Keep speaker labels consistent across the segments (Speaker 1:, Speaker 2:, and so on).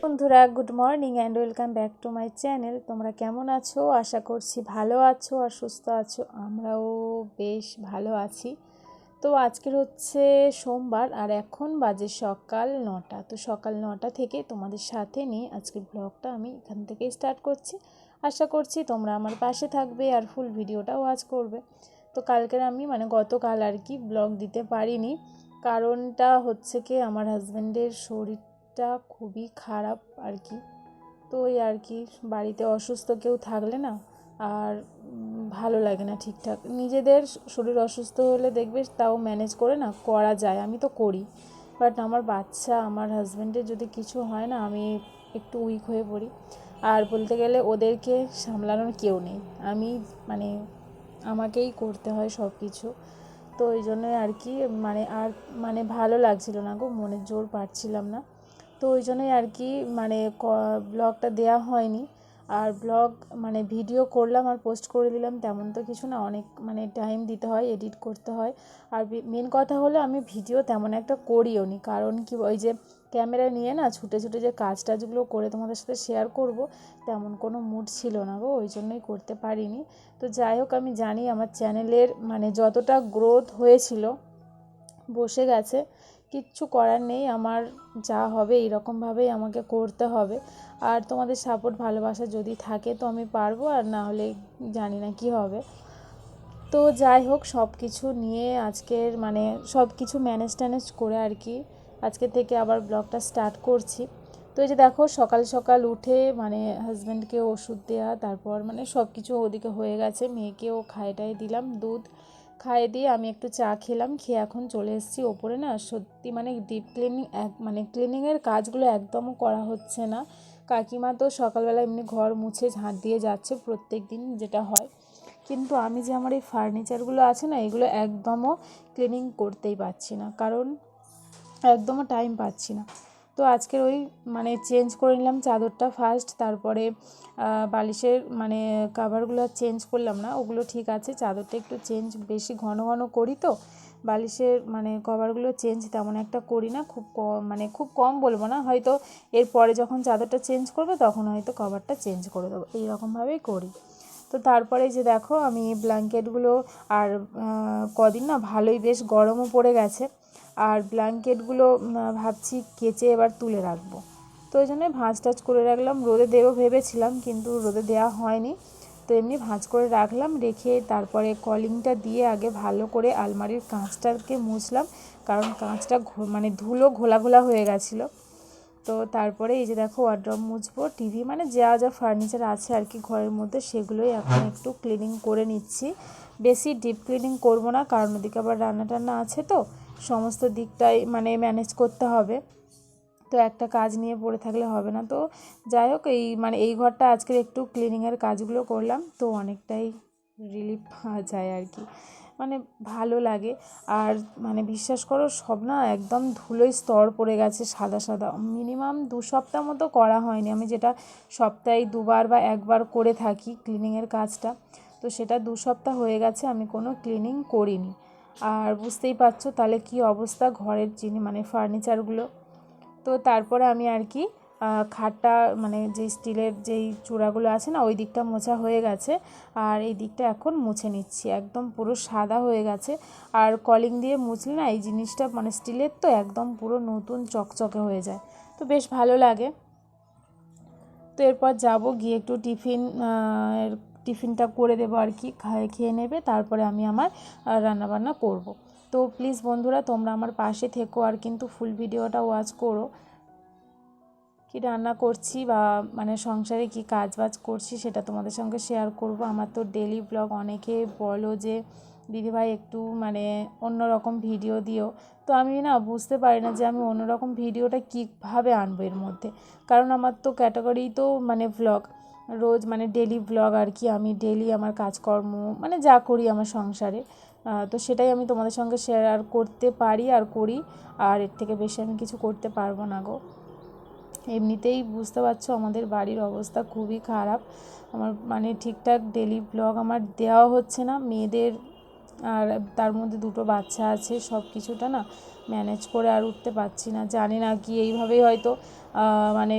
Speaker 1: বন্ধুরা, good morning and welcome back to my channel. তোমরা কেমন আছো? আশা করছি ভালো আছো আর সুস্থ আছো। আমরাও বেশ ভালো আছি। তো আজকের হচ্ছে সোমবার আর এখন বাজে সকাল 9টা। তো সকাল 9টা থেকে তোমাদের সাথে নিয়ে আজকের ব্লগটা আমি এখান থেকে স্টার্ট করছি। আশা করছি তোমরা আমার পাশে থাকবে আর ফুল ভিডিওটা ওয়াচ করবে। তো কালকের আমি গতকাল আর কি ব্লগ দিতে পারিনি। কারণটা হচ্ছে কি, আমার হাজব্যান্ডের শরীরটা খুবই খারাপ আর কি। তো ওই আর কি, বাড়িতে অসুস্থ কেউ থাকলে না আর ভালো লাগে না ঠিকঠাক। নিজেদের শরীর অসুস্থ হলে দেখবে তাও ম্যানেজ করে না করা যায়, আমি তো করি। বাট আমার বাচ্চা, আমার হাজব্যান্ডের যদি কিছু হয় না, আমি একটু উইক হয়ে পড়ি। আর বলতে গেলে ওদেরকে সামলানোর কেউ নেই, আমি আমাকেই করতে হয় সব কিছু। তো ওই জন্যই আর কি আর ভালো লাগছিল না গো, মনের জোর পাচ্ছিলাম না। তো ওই জন্যই আর কি ব্লগটা দেওয়া হয়নি। আর ব্লগ ভিডিও করলাম আর পোস্ট করে দিলাম তেমন তো কিছু না, অনেক টাইম দিতে হয়, এডিট করতে হয়। আর মেন কথা হলো আমি ভিডিও তেমন একটা করিও নি, কারণ কি ওই যে ক্যামেরা নিয়ে না ছুটে ছুটে যে কাজগুলো করে তোমাদের সাথে শেয়ার করব, তেমন কোনো মুড ছিল না গো, ওই জন্যই করতে পারিনি। তো যাই হোক, আমি জানি আমার চ্যানেলের যতটা গ্রোথ হয়েছিল বসে গেছে, কিচ্ছু করার নেই। আমার যা হবে এইরকমভাবেই আমাকে করতে হবে। আর তোমাদের সাপোর্ট ভালোবাসা যদি থাকে তো আমি পারবো, আর না হলে জানি না কি হবে। তো যাই হোক, সব কিছু নিয়ে আজকের সব কিছু ম্যানেজ করে আর কি আজকে থেকে আবার ব্লগটা স্টার্ট করছি। তো এই যে দেখো, সকাল সকাল উঠে হাজব্যান্ডকে ওষুধ দেওয়া, তারপর সব কিছু ওদিকে হয়ে গেছে। মেয়েকেও খাইয়ে দিলাম, দুধ খাইয়ে দিয়ে আমি একটু চা খেলাম, খেয়ে এখন চলে এসেছি ওপরে। না সত্যি ডিপ ক্লিনিং ক্লিনিংয়ের কাজগুলো একদমও করা হচ্ছে না। কাকিমা তো সকালবেলা এমনি ঘর মুছে ঝাঁট দিয়ে যাচ্ছে প্রত্যেক দিন, যেটা হয়। কিন্তু আমি যে আমার এই ফার্নিচারগুলো আছে না, এগুলো একদমও ক্লিনিং করতেই পারছি না, কারণ একদমও টাইম পাচ্ছি না। তো আজকের ওই চেঞ্জ করে নিলাম চাদরটা ফার্স্ট, তারপরে বালিশের কাভারগুলো চেঞ্জ করলাম না, ওগুলো ঠিক আছে। চাদরটা একটু চেঞ্জ বেশি ঘন ঘন করি, তো বালিশের কভারগুলো চেঞ্জ তেমন একটা করি না, খুব কম, খুব কম বলবো না, হয়তো এরপরে যখন চাদরটা চেঞ্জ করবো তখন হয়তো কভারটা চেঞ্জ করে দেবো, এইরকমভাবেই করি। তো তারপরে যে দেখো, আমি ব্ল্যাঙ্কেটগুলো আর কদিন না ভালোই বেশ গরমও পড়ে গেছে, আর ব্ল্যাঙ্কেটগুলো ভাবছি কেচে এবার তুলে রাখবো। তো ওই জন্যই ভাঁজ টাজ করে রাখলাম, রোদে দেবো ভেবেছিলাম কিন্তু রোদে দেওয়া হয়নি। তো এমনি ভাঁজ করে রাখলাম, রেখে তারপরে কলিংটা দিয়ে আগে ভালো করে আলমারির কাঁচটাকে মুছলাম, কারণ কাঁচটা ধুলো ঘোলা ঘোলা হয়ে গেছিলো। তো তারপরে এই যে দেখো, ওয়ার্ড্রব মুছবো, টিভি যা যা ফার্নিচার আছে আর কি ঘরের মধ্যে, সেগুলোই এখন একটু ক্লিনিং করে নিচ্ছি। বেশি ডিপ ক্লিনিং করব না, কারণ ওদিকে আবার রান্না টান্না আছে, তো সমস্ত দিকটাই ম্যানেজ করতে হবে। তো একটা কাজ নিয়ে পড়ে থাকলে হবে না। তো যাই হোক, এই এই ঘরটা আজকের একটু ক্লিনিংয়ের কাজগুলো করলাম, তো অনেকটাই রিলিফ পাওয়া যায় আর কি, ভালো লাগে। আর বিশ্বাস করো, সব না একদম ধুলোয় স্তর পড়ে গেছে সাদা সাদা। মিনিমাম 2 সপ্তাহ মতো করা হয়নি, আমি যেটা সপ্তাহে 2বার বা 1বার করে থাকি ক্লিনিংয়ের কাজটা, তো সেটা 2 সপ্তাহ হয়ে গেছে আমি কোনো ক্লিনিং করিনি। আর বুঝতেই পারছো তাহলে কি অবস্থা ঘরের ফার্নিচারগুলো। তো তারপরে আমি আর কি খাটটা যে স্টিলের যেই চূড়াগুলো আছে না, ওই দিকটা মোছা হয়ে গেছে, আর এই দিকটা এখন মুছে নিচ্ছি, একদম পুরো সাদা হয়ে গেছে। আর কলিং দিয়ে মুছলে না এই জিনিসটা স্টিলের তো একদম পুরো নতুন চকচকে হয়ে যায়, তো বেশ ভালো লাগে। তো এরপর যাব, গিয়ে একটু টিফিনটা করে দেবো আর কি, খেয়ে নেবে, তারপরে আমি আমার রান্নাবান্না করব। তো প্লিজ বন্ধুরা, তোমরা আমার পাশে থেকো আর কিন্তু ফুল ভিডিওটা ওয়াচ করো। কি রান্না করছি বা সংসারে কি কাজ বাজ করছি সেটা তোমাদের সঙ্গে শেয়ার করব। আমার তো ডেলি ব্লগ, অনেকে বলো যে দিদিভাই একটু অন্যরকম ভিডিও দিও, তো আমি না বুঝতে পারি না যে আমি অন্যরকম ভিডিওটা কীভাবে আনবো এর মধ্যে, কারণ আমার তো ক্যাটাগরি তো ব্লগ, রোজ ডেলি ব্লগ আর কি। আমি ডেলি আমার কাজকর্ম যা করি আমার সংসারে, তো সেটাই আমি তোমাদের সঙ্গে শেয়ার করতে পারি আর করি, আর এর থেকে বেশি আমি কিছু করতে পারবো না গো। এমনিতেই বুঝতে পারছো আমাদের বাড়ির অবস্থা খুবই খারাপ, আমার ঠিকঠাক ডেলি ব্লগ আমার দেওয়া হচ্ছে না। মেয়েদের আর তার মধ্যে দুটো বাচ্চা আছে, সব কিছুটা না ম্যানেজ করে আর উঠতে পারছি না। জানি না কি এইভাবেই হয়তো মানে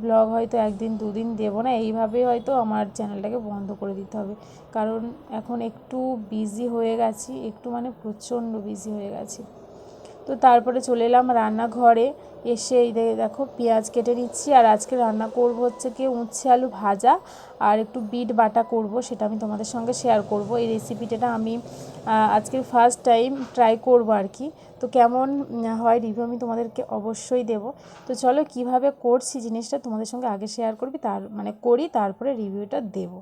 Speaker 1: ব্লগ হয়তো একদিন দুদিন দেবো না, এইভাবেই হয়তো আমার চ্যানেলটাকে বন্ধ করে দিতে হবে। কারণ এখন একটু বিজি হয়ে গেছি, একটু মানে প্রচণ্ড বিজি হয়ে গেছি। তো তারপরে চলে এলাম রান্নাঘরে। এসে এই দেখো পেঁয়াজ কেটে নিচ্ছি। আর আজকে রান্না করব হচ্ছে কি উচ্ছে আলু ভাজা আর একটু বিট বাটা করব, সেটা আমি তোমাদের সঙ্গে শেয়ার করব। এই রেসিপিটা আমি আজকে ফার্স্ট টাইম ট্রাই করব আর কি। তো কেমন হয় রিভিউ আমি তোমাদেরকে অবশ্যই দেব। তো চলো কিভাবে করছি জিনিসটা তোমাদের সঙ্গে আগে শেয়ার করবি, তারপরে রিভিউটা দেব।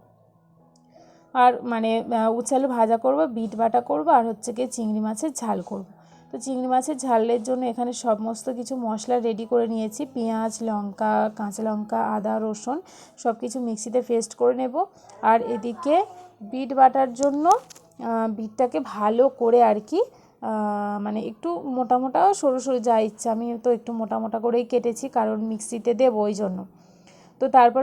Speaker 1: আর মানে উচ্ছে আলু ভাজা করব, বিট বাটা করব, আর হচ্ছে গিয়ে চিংড়ি মাছের ঝাল করব। তো চিংড়ি মাছের ঝালের জন্য এখানে সমস্ত কিছু মশলা রেডি করে নিয়েছি। পেঁয়াজ, লঙ্কা, কাঁচা লঙ্কা, আদা, রসুন সব কিছু মিক্সিতে পেস্ট করে নেব। আর এদিকে বিট বাটার জন্য বিটটাকে ভালো করে আর কি মানে একটু মোটা মোটা সরু সরু যা ইচ্ছা, আমি তো একটু মোটা মোটা করেই কেটেছি কারণ মিক্সিতে দেবো ওই জন্য। তো তারপর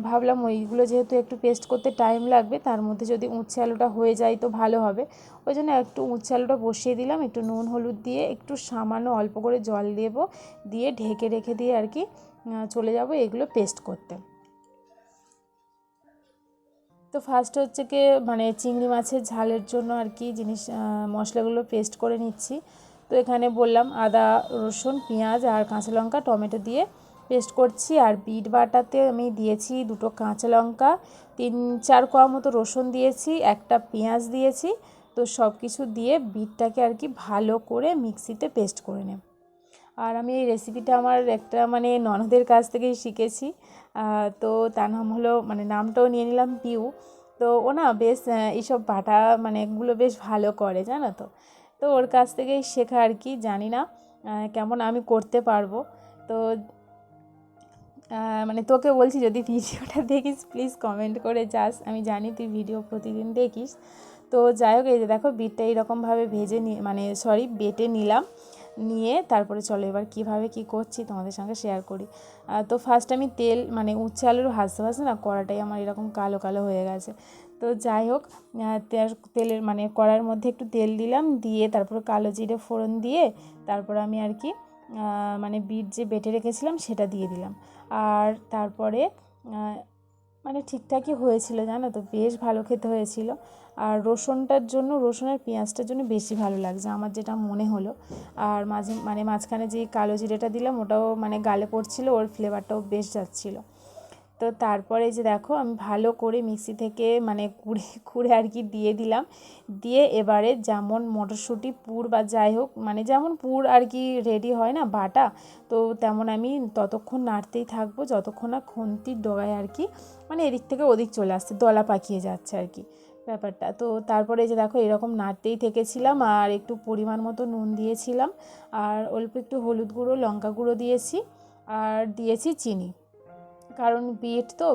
Speaker 1: ভাবলাম ওইগুলো যেহেতু একটু পেস্ট করতে টাইম লাগবে, তার মধ্যে যদি উচ্ছে আলুটা হয়ে যায় তো ভালো হবে। ওই জন্য একটু উচ্ছে আলুটা বসিয়ে দিলাম, একটু নুন হলুদ দিয়ে একটু সামান্য অল্প করে জল দেবো, দিয়ে ঢেকে রেখে দিয়ে আর কি চলে যাব এগুলো পেস্ট করতে। তো ফার্স্ট হচ্ছে কি মানে চিংড়ি মাছের ঝালের জন্য আর কি মশলাগুলো পেস্ট করে নিচ্ছি। তো এখানে বললাম আদা, রসুন, পেঁয়াজ আর কাঁচা লঙ্কা, টমেটো দিয়ে পেস্ট করছি। আর বিট বাটাতে আমি দিয়েছি দুটো কাঁচা লঙ্কা, 3-4 কোয়া মতো রসুন দিয়েছি, একটা পেঁয়াজ দিয়েছি। তো সব কিছু দিয়ে বিটটাকে আর কি ভালো করে মিক্সিতে পেস্ট করে নেব। আর আমি এই রেসিপিটা আমার একটা মানে ননদের কাছ থেকেই শিখেছি। তো তার নাম হলো মানে নামটাও নিয়ে নিলাম পিউ। তো ও না বেশ এইসব বাটা মানে এগুলো বেশ ভালো করে, জানো তো। তো ওর কাছ থেকেই শেখা আর কি। জানি না কেমন আমি করতে পারবো। তো মানে তোকে বলছি যদি ভিডিওটা দেখিস প্লিজ কমেন্ট করে যাস, আমি জানি তুই ভিডিও প্রতিদিন দেখিস। তো যাই হোক, এই যে দেখো বিটটা এইরকমভাবে বেটে নিলাম। নিয়ে তারপরে চলো এবার কীভাবে কী করছি তোমাদের সঙ্গে শেয়ার করি। তো ফার্স্ট আমি তেল মানে উচ্ছে আলুর ভাজতে না কড়াটাই আমার এরকম কালো কালো হয়ে গেছে। তো যাই হোক, তেলের মানে কড়ার মধ্যে একটু তেল দিলাম, দিয়ে তারপর কালো জিরে ফোড়ন দিয়ে তারপর আমি আর কি মানে বিট যে বেটে রেখেছিলাম সেটা দিয়ে দিলাম। আর তারপরে মানে ঠিকঠাকই হয়েছিল, জানো তো, বেশ ভালো খেতে হয়েছিল। আর রসুন আর পেঁয়াজটার জন্য বেশি ভালো লাগছে আমার, যেটা মনে হলো। আর মাঝখানে যে কালো জিরেটা দিলাম ওটাও মানে গালে পড়ছিল, ওর ফ্লেভারটাও বেশ যাচ্ছিলো। তো তারপরে যে দেখো আমি ভালো করে মিক্সি থেকে মানে কুড়ে আর কি দিয়ে দিলাম। দিয়ে এবারে যেমন মটরশুঁটি পুর বা যাই হোক মানে যেমন পুর আর কি রেডি হয় না বাটা, তো তেমন আমি ততক্ষণ নাড়তেই থাকবো যতক্ষণ না খুন্তির ডগায় আর কি মানে এদিক থেকে ওদিক চলে আসছে, দলা পাকিয়ে যাচ্ছে আর কি ব্যাপারটা। তো তারপরে যে দেখো এরকম নাড়তেই থেকেছিলাম। আর একটু পরিমাণ মতো নুন দিয়েছিলাম, আর অল্প একটু হলুদ গুঁড়ো, লঙ্কা গুঁড়ো দিয়েছি, আর দিয়েছি চিনি। কারণ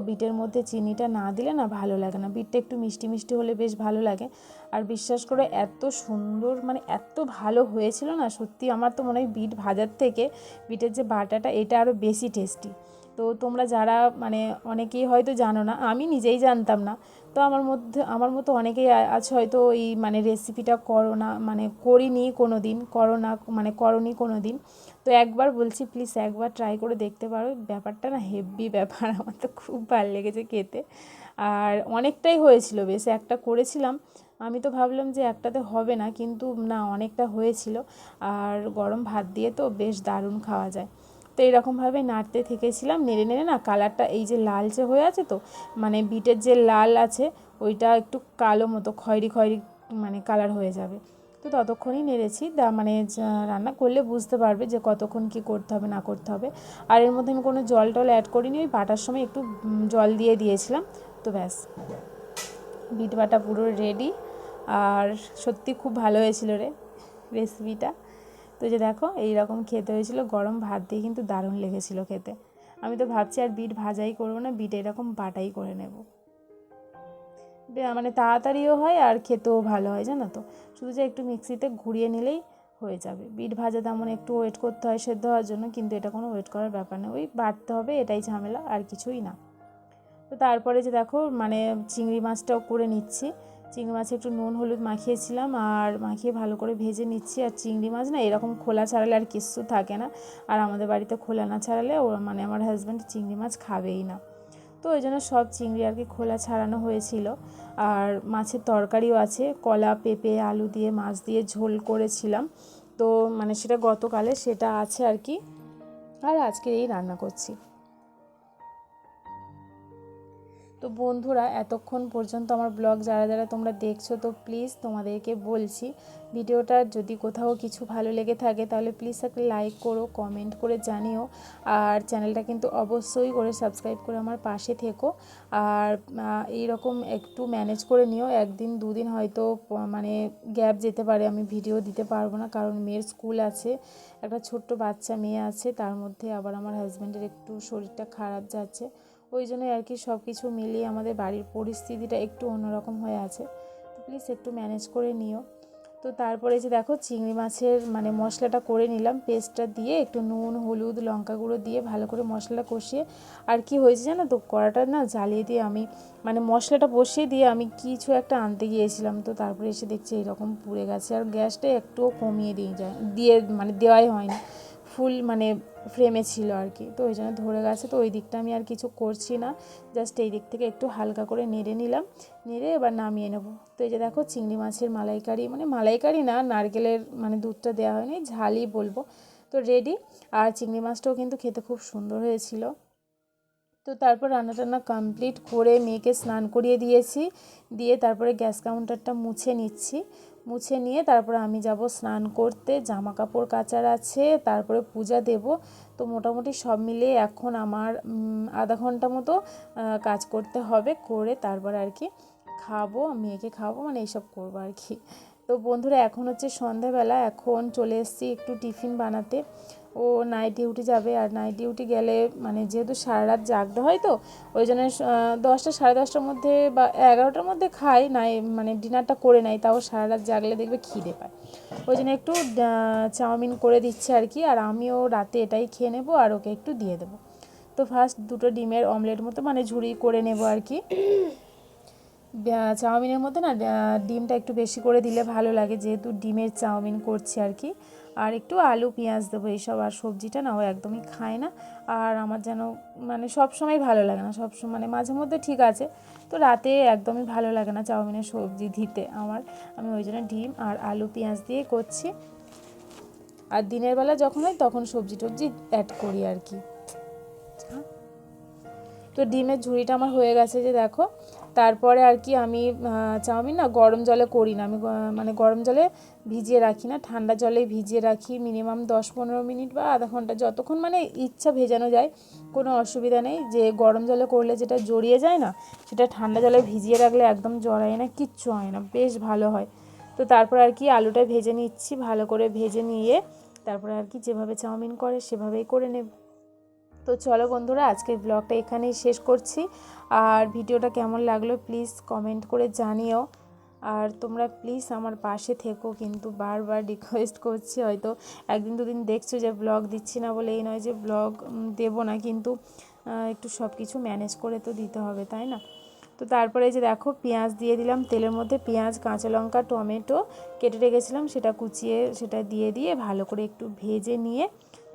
Speaker 1: বিটের মধ্যে চিনিটা না দিলে না ভালো লাগে না, বিটটা একটু মিষ্টি মিষ্টি হলে বেশ ভালো লাগে। আর বিশ্বাস করে এত সুন্দর মানে এত ভালো হয়েছিল না সত্যি, আমার তো মনে হয় বিট ভাজার থেকে বিটের যে বাটাটা এটা আরও বেশি টেস্টি। তো তোমরা যারা মানে অনেকেই হয়তো জানো না, আমি নিজেই জানতাম না। তো আমার মতো অনেকেই আছে হয়তো এই মানে রেসিপিটা করো না মানে করিনি কোনো দিন, করনি কোনো দিন। তো একবার বলছি প্লিজ একবার ট্রাই করে দেখতে পারো, ব্যাপারটা না হেভি ব্যাপার, আমার তো খুব ভালো লেগেছে খেতে। আর অনেকটাই হয়েছিল, বেশ একটা করেছিলাম, আমি তো ভাবলাম যে একটাতে হবে না, কিন্তু না অনেকটা হয়েছিল। আর গরম ভাত দিয়ে তো বেশ দারুণ খাওয়া যায়। তো এইরকমভাবে নাড়তে থেকেছিলাম, নেড়ে নেড়ে না কালারটা এই যে লালচে হয়ে আছে, তো মানে বিটের যে লাল আছে ওইটা একটু কালো মতো খয়েরি খয়েরি মানে কালার হয়ে যাবে। তো ততক্ষণই নেড়েছি, রান্না করলে বুঝতে পারবে যে কতক্ষণ কী করতে হবে না করতে হবে। আর এর মধ্যে আমি কোনো জল টল অ্যাড করিনি, ওই বাটার সময় একটু জল দিয়ে দিয়েছিলাম। তো ব্যাস, বিট বাটা পুরো রেডি। আর সত্যি খুব ভালো হয়েছিল রেসিপিটা। তো যে দেখো এইরকম খেতে হয়েছিল, গরম ভাত দিয়ে কিন্তু দারুণ লেগেছিলো খেতে। আমি তো ভাবছি আর বিট ভাজাই করবো না, বিট এরকম বাটাই করে নেব, মানে তাড়াতাড়িও হয় আর খেতেও ভালো হয়, জানো তো। শুধু যে একটু মিক্সিতে ঘুরিয়ে নিলেই হয়ে যাবে। বিট ভাজা তেমন একটু ওয়েট করতে হয় সেদ্ধ হওয়ার জন্য, কিন্তু এটা কোনো ওয়েট করার ব্যাপার না, ওই বাটতে হবে এটাই ঝামেলা, আর কিছুই না। তো তারপরে যে দেখো মানে চিংড়ি মাছটাও করে নিচ্ছি। চিংড়ি মাছে একটু নুন হলুদ মাখিয়েছিলাম, আর মাখিয়ে ভালো করে ভেজে নিচ্ছি। আর চিংড়ি মাছ না এরকম খোলা ছাড়ালে আর কিচ্ছু থাকে না, আর আমাদের বাড়িতে খোলা না ছাড়ালে ও মানে আমার হাজব্যান্ড চিংড়ি মাছ খাবেই না। তো ওই জন্য সব চিংড়ি আর কি খোলা ছাড়ানো হয়েছিল। আর মাছের তরকারিও আছে, কলা পেঁপে আলু দিয়ে মাছ দিয়ে ঝোল করেছিলাম, তো মানে সেটা গতকালে সেটা আছে আর কি, আর আজকে এই রান্না করছি। তো বন্ধুরা, এতক্ষণ পর্যন্ত আমার ব্লগ যারা যারা তোমরা দেখছো, তো প্লিজ তোমাদেরকে বলছি, ভিডিওটা যদি কোথাও কিছু ভালো লেগে থাকে তাহলে প্লিজ একটা লাইক করো, কমেন্ট করে জানিও, আর চ্যানেলটা কিন্তু অবশ্যই করে সাবস্ক্রাইব করে আমার পাশে থেকো। আর এইরকম একটু ম্যানেজ করে নিও, একদিন দুদিন হয়তো মানে গ্যাপ যেতে পারে, আমি ভিডিও দিতে পারবো না, কারণ মেয়ের স্কুল আছে, একটা ছোট্ট বাচ্চা মেয়ে আছে, তার মধ্যে আবার আমার হাজব্যান্ডের একটু শরীরটা খারাপ যাচ্ছে, ওই জন্যই আর কি সব কিছু মিলিয়ে আমাদের বাড়ির পরিস্থিতিটা একটু অন্যরকম হয়ে আছে। তো প্লিজ একটু ম্যানেজ করে নিও। তো তারপরে যে দেখো চিংড়ি মাছের মানে মশলাটা করে নিলাম, পেস্টটা দিয়ে একটু নুন হলুদ লঙ্কা গুঁড়ো দিয়ে ভালো করে মশলাটা কষিয়ে, আর কি হয়েছে জানো তো, কড়াটা না জ্বালিয়ে দিয়ে আমি মানে মশলাটা বসিয়ে দিয়ে আমি কিছু একটা আনতে গিয়েছিলাম, তো তারপরে এসে দেখছি এরকম পুড়ে গেছে, আর গ্যাসটা একটুও কমিয়ে দিয়ে মানে দেওয়াই হয়নি, ফুল মানে ফ্লেমে ছিল আর কি, তো ওই জন্য ধরে গেছে। তো ওই দিকটা আমি আর কিছু করছি না, জাস্ট এই দিক থেকে একটু হালকা করে নেড়ে নিলাম, নেড়ে এবার নামিয়ে নেব। তো এই যে দেখো চিংড়ি মাছের মালাইকারি, মানে মালাইকারি না, নারকেলের মানে দুধটা দেওয়া হয়নি, ঝালই বলবো, তো রেডি। আর চিংড়ি মাছটাও কিন্তু খেতে খুব সুন্দর হয়েছিল। তো তারপর রান্না টান্না কমপ্লিট করে মেয়েকে স্নান করিয়ে দিয়েছি, দিয়ে তারপরে গ্যাস কাউন্টারটা মুছে নিচ্ছি, মুছে নিয়ে তারপরে আমি যাব স্নান করতে, জামা কাপড় কাচার আছে, তারপরে পূজা দেব। তো মোটামুটি সব মিলিয়ে এখন আমার আধা ঘন্টা মতো কাজ করতে হবে, করে তারপর আর কি খাবো, মেয়েকে খাবো, মানে এইসব করবো আর কি। তো বন্ধুরা, এখন হচ্ছে সন্ধ্যাবেলা, এখন চলে এসেছি একটু টিফিন বানাতে। ও নাইট ডিউটি যাবে, আর নাইট ডিউটি গেলে মানে যেহেতু সারা রাত জাগতে হয়, তো ওই জন্য 10টা সাড়ে 10টার মধ্যে বা 11টার মধ্যে খাই নাই, মানে ডিনারটা করে নেয়, তাও সারা রাত জাগলে দেখবে খিদে পায়, ওই জন্য একটু চাউমিন করে দিচ্ছে আর কি, আর আমিও রাতে এটাই খেয়ে নেবো, আর ওকে একটু দিয়ে দেবো। তো ফার্স্ট দুটো ডিমের অমলেট মতো মানে ঝুড়ি করে নেবো আর কি। চাউমিনের মধ্যে না ডিমটা একটু বেশি করে দিলে ভালো লাগে, যেহেতু ডিমের চাউমিন করছি আর কি, আর একটু আলু পেঁয়াজ দেবো এইসব। আর সবজিটা না ও একদমই খায় না, আর আমার যেন মানে সব সময় ভালো লাগে না, সব সময় মানে মাঝে মধ্যে ঠিক আছে, তো রাতে একদমই ভালো লাগে না চাউমিনের সবজি দিতে আমার, আমি ওই জন্য ডিম আর আলু পেঁয়াজ দিয়ে করছি, আর দিনের বেলা যখন হয় তখন সবজি টবজি অ্যাড করি আর কি। তো ডিমের ঝুড়িটা আমার হয়ে গেছে যে দেখো। তারপরে আর কি আমি চাউমিন না গরম জলে করি না, আমি মানে গরম জলে ভিজিয়ে রাখি না, ঠান্ডা জলেই ভিজিয়ে রাখি মিনিমাম 10-15 মিনিট বা আধা ঘন্টা, যতক্ষণ মানে ইচ্ছা ভেজানো যায়, কোনো অসুবিধা নেই। যে গরম জলে করলে যেটা জড়িয়ে যায় না, সেটা ঠান্ডা জলে ভিজিয়ে রাখলে একদম জড়ায় না, কিচ্ছু হয় না, বেশ ভালো হয়। তো তারপর আর কি আলুটা ভেজে নিচ্ছি, ভালো করে ভেজে নিয়ে তারপরে আর কি যেভাবে চাউমিন করে সেভাবেই করে নেব। তো চলো বন্ধুরা, আজকের ব্লগটা এখানেই শেষ করছি, আর ভিডিওটা কেমন লাগলো প্লিজ কমেন্ট করে জানিও, আর তোমরা প্লিজ আমার পাশে থেকো, কিন্তু বারবার রিকোয়েস্ট করছি, হয়তো একদিন দুদিন দেখছো যে ব্লগ দিচ্ছি না বলে এই নয় যে ব্লগ দেবো না, কিন্তু একটু সব কিছু ম্যানেজ করে তো দিতে হবে, তাই না। তো তারপরে যে দেখো পেঁয়াজ দিয়ে দিলাম তেলের মধ্যে, পেঁয়াজ কাঁচা লঙ্কা টমেটো কেটে রেখেছিলাম সেটা কুচিয়ে সেটা দিয়ে ভালো করে একটু ভেজে নিয়ে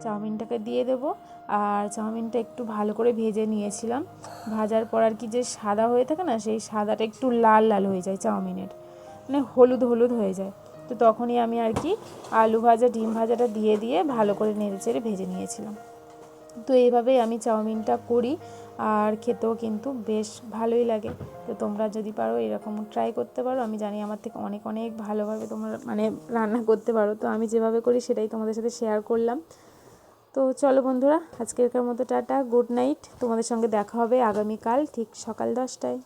Speaker 1: চাউমিনটাকে দিয়ে দেবো। আর চাউমিনটা একটু ভালো করে ভেজে নিয়েছিলাম, ভাজার পর আর কি যে সাদা হয়ে থাকে না, সেই সাদাটা একটু লাল লাল হয়ে যায় চাউমিনের, মানে হলুদ হলুদ হয়ে যায়, তো তখনই আমি আর কি আলু ভাজা ডিম ভাজাটা দিয়ে ভালো করে নেড়ে চেড়ে ভেজে নিয়েছিলাম। তো এইভাবেই আমি চাউমিনটা করি, আর খেতেও কিন্তু বেশ ভালোই লাগে। তো তোমরা যদি পারো এরকম ট্রাই করতে পারো, আমি জানি আমার থেকে অনেক অনেক ভালোভাবে তোমরা মানে রান্না করতে পারো, তো আমি যেভাবে করি সেটাই তোমাদের সাথে শেয়ার করলাম। তো চলো বন্ধুরা, আজকেরকার মতো টাটা, গুড নাইট, তোমাদের সঙ্গে দেখা হবে আগামীকাল ঠিক সকাল 10টায়।